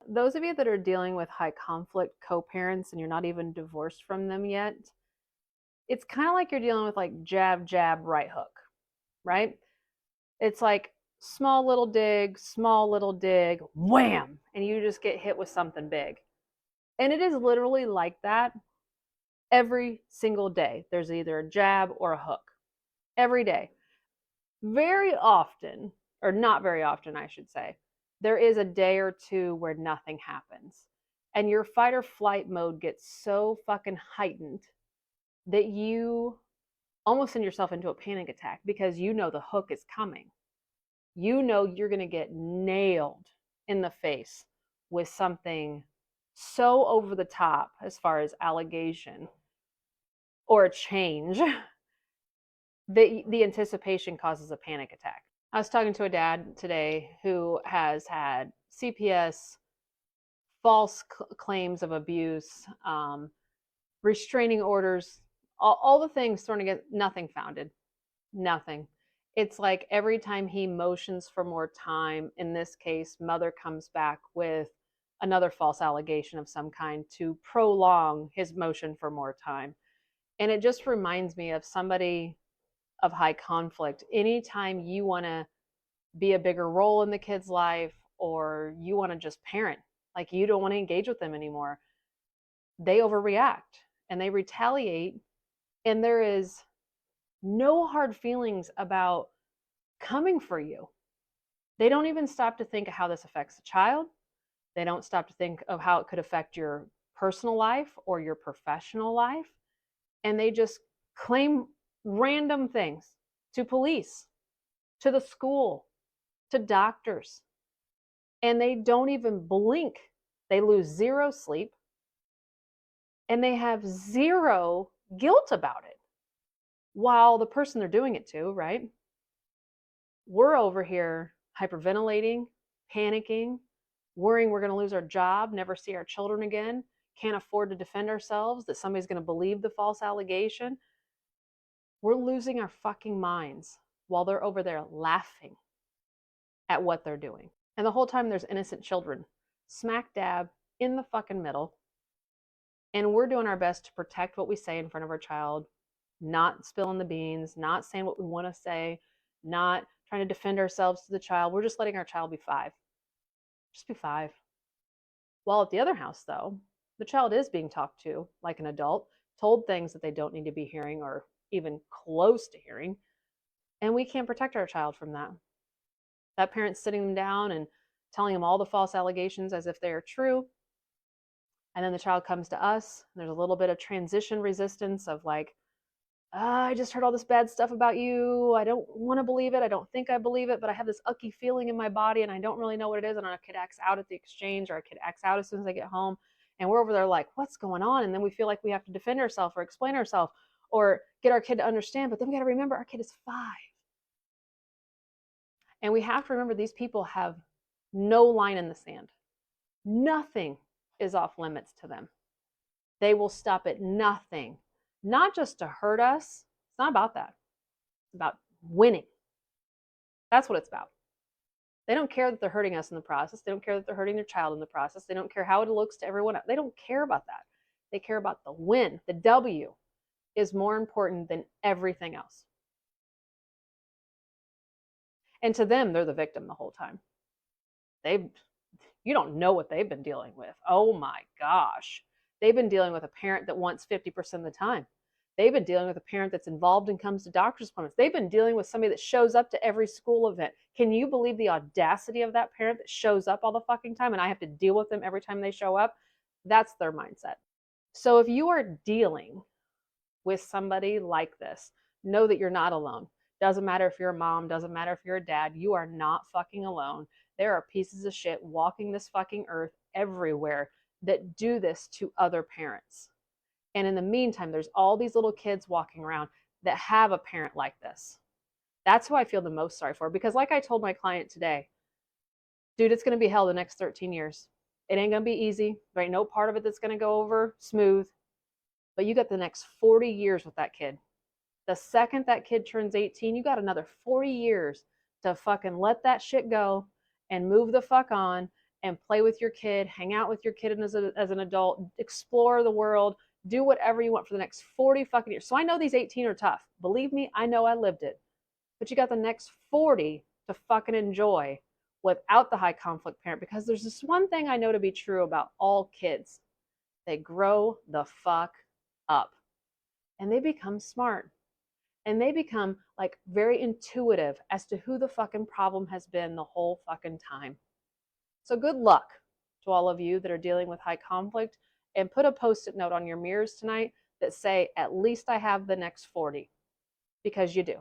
those of you that are dealing with high conflict co-parents and you're not even divorced from them yet, it's kind of like you're dealing with like jab, jab, right hook, right? It's like small little dig, wham, and you just get hit with something big. And it is literally like that every single day. There's either a jab or a hook every day. Very often, or not very often, I should say, there is a day or two where nothing happens. And your fight or flight mode gets so fucking heightened that you almost send yourself into a panic attack because you know the hook is coming. You know you're going to get nailed in the face with something so over the top as far as allegation or a change that the anticipation causes a panic attack. I was talking to a dad today who has had CPS, false claims of abuse, restraining orders, all the things thrown against, nothing founded, nothing. It's like every time he motions for more time, in this case, mother comes back with another false allegation of some kind to prolong his motion for more time. And it just reminds me of somebody of high conflict. Anytime you want to be a bigger role in the kid's life or you want to just parent, like you don't want to engage with them anymore, they overreact and they retaliate. And there is no hard feelings about coming for you. They don't even stop to think of how this affects the child. They don't stop to think of how it could affect your personal life or your professional life. And they just claim random things to police, to the school, to doctors. And they don't even blink. They lose zero sleep and they have zero guilt about it. While the person they're doing it to, right? We're over here hyperventilating, panicking, worrying we're going to lose our job, never see our children again, can't afford to defend ourselves, that somebody's going to believe the false allegation. We're losing our fucking minds while they're over there laughing at what they're doing. And the whole time there's innocent children smack dab in the fucking middle. And we're doing our best to protect what we say in front of our child, not spilling the beans, not saying what we want to say, not trying to defend ourselves to the child. We're just letting our child be 5. Just be 5. While at the other house, though, the child is being talked to like an adult, told things that they don't need to be hearing or even close to hearing. And we can't protect our child from that. That parent's sitting them down and telling them all the false allegations as if they are true. And then the child comes to us. There's a little bit of transition resistance of like, I just heard all this bad stuff about you. I don't want to believe it. I don't think I believe it, but I have this ucky feeling in my body and I don't really know what it is. And a kid acts out at the exchange or a kid acts out as soon as I get home. And we're over there like, what's going on? And then we feel like we have to defend ourselves or explain ourselves or get our kid to understand. But then we got to remember our kid is 5. And we have to remember these people have no line in the sand. Nothing is off limits to them. They will stop at nothing, not just to hurt us. It's not about that. It's about winning. That's what it's about. They don't care that they're hurting us in the process. They don't care that they're hurting their child in the process. They don't care how it looks to everyone else. They don't care about that. They care about the win. The W is more important than everything else. And to them, they're the victim the whole time. You don't know what they've been dealing with. Oh my gosh. They've been dealing with a parent that wants 50% of the time. They've been dealing with a parent that's involved and comes to doctor's appointments. They've been dealing with somebody that shows up to every school event. Can you believe the audacity of that parent that shows up all the fucking time and I have to deal with them every time they show up? That's their mindset. So if you are dealing with somebody like this, know that you're not alone. Doesn't matter if you're a mom, doesn't matter if you're a dad, you are not fucking alone. There are pieces of shit walking this fucking earth everywhere that do this to other parents. And in the meantime, there's all these little kids walking around that have a parent like this. That's who I feel the most sorry for. Because like I told my client today, dude, it's going to be hell the next 13 years. It ain't going to be easy. There ain't no part of it that's going to go over smooth. But you got the next 40 years with that kid. The second that kid turns 18, you got another 40 years to fucking let that shit go and move the fuck on and play with your kid, hang out with your kid as an adult, explore the world, do whatever you want for the next 40 fucking years. So I know these 18 are tough. Believe me, I know I lived it. But you got the next 40 to fucking enjoy without the high conflict parent, because there's this one thing I know to be true about all kids. They grow the fuck up and they become smart and they become like very intuitive as to who the fucking problem has been the whole fucking time. So good luck to all of you that are dealing with high conflict, and put a post-it note on your mirrors tonight that say, at least I have the next 40, because you do.